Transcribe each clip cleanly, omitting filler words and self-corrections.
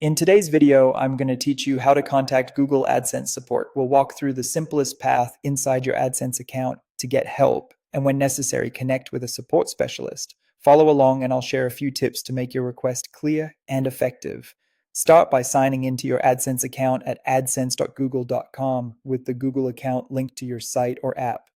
In today's video, I'm going to teach you how to contact Google AdSense support. We'll walk through the simplest path inside your AdSense account to get help, and when necessary, connect with a support specialist. Follow along, and I'll share a few tips to make your request clear and effective. Start by signing into your AdSense account at adsense.google.com with the Google account linked to your site or app.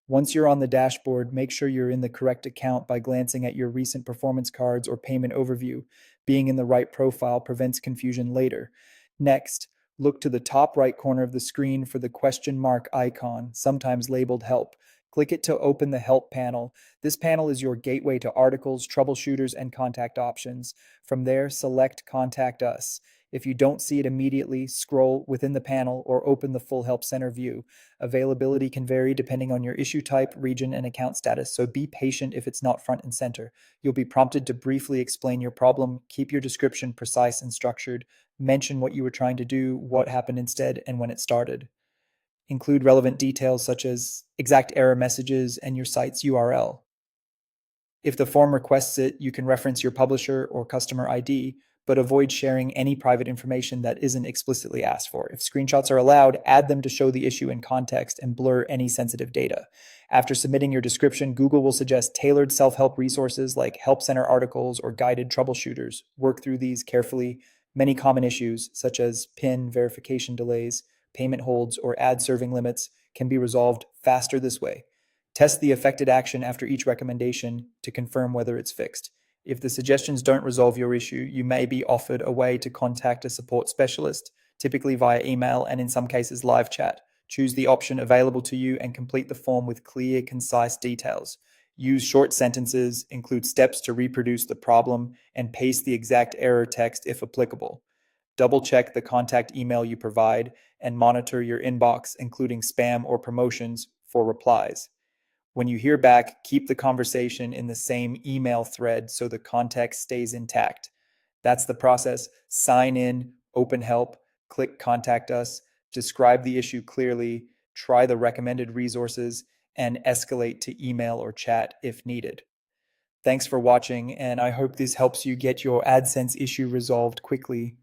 Once you're on the dashboard, make sure you're in the correct account by glancing at your recent performance cards or payment overview. Being in the right profile prevents confusion later. Next, look to the top right corner of the screen for the question mark icon, sometimes labeled Help. Click it to open the Help panel. This panel is your gateway to articles, troubleshooters, and contact options. From there, select Contact Us. If you don't see it immediately, scroll within the panel or open the full Help Center view. Availability can vary depending on your issue type, region, and account status, so be patient if it's not front and center. You'll be prompted to briefly explain your problem. Keep your description precise and structured. Mention what you were trying to do, what happened instead, and when it started. Include relevant details such as exact error messages and your site's URL. If the form requests it, you can reference your publisher or customer ID, but avoid sharing any private information that isn't explicitly asked for. If screenshots are allowed, add them to show the issue in context and blur any sensitive data. After submitting your description, Google will suggest tailored self-help resources like Help Center articles or guided troubleshooters. Work through these carefully. Many common issues, such as PIN verification delays, payment holds, or ad serving limits, can be resolved faster this way. Test the affected action after each recommendation to confirm whether it's fixed. If the suggestions don't resolve your issue, you may be offered a way to contact a support specialist, typically via email and in some cases live chat. Choose the option available to you and complete the form with clear, concise details. Use short sentences, include steps to reproduce the problem, and paste the exact error text if applicable. Double check the contact email you provide and monitor your inbox, including spam or promotions, for replies. When you hear back, keep the conversation in the same email thread so the context stays intact. That's the process. Sign in, open help, click contact us, describe the issue clearly, try the recommended resources, and escalate to email or chat if needed. Thanks for watching, and I hope this helps you get your AdSense issue resolved quickly.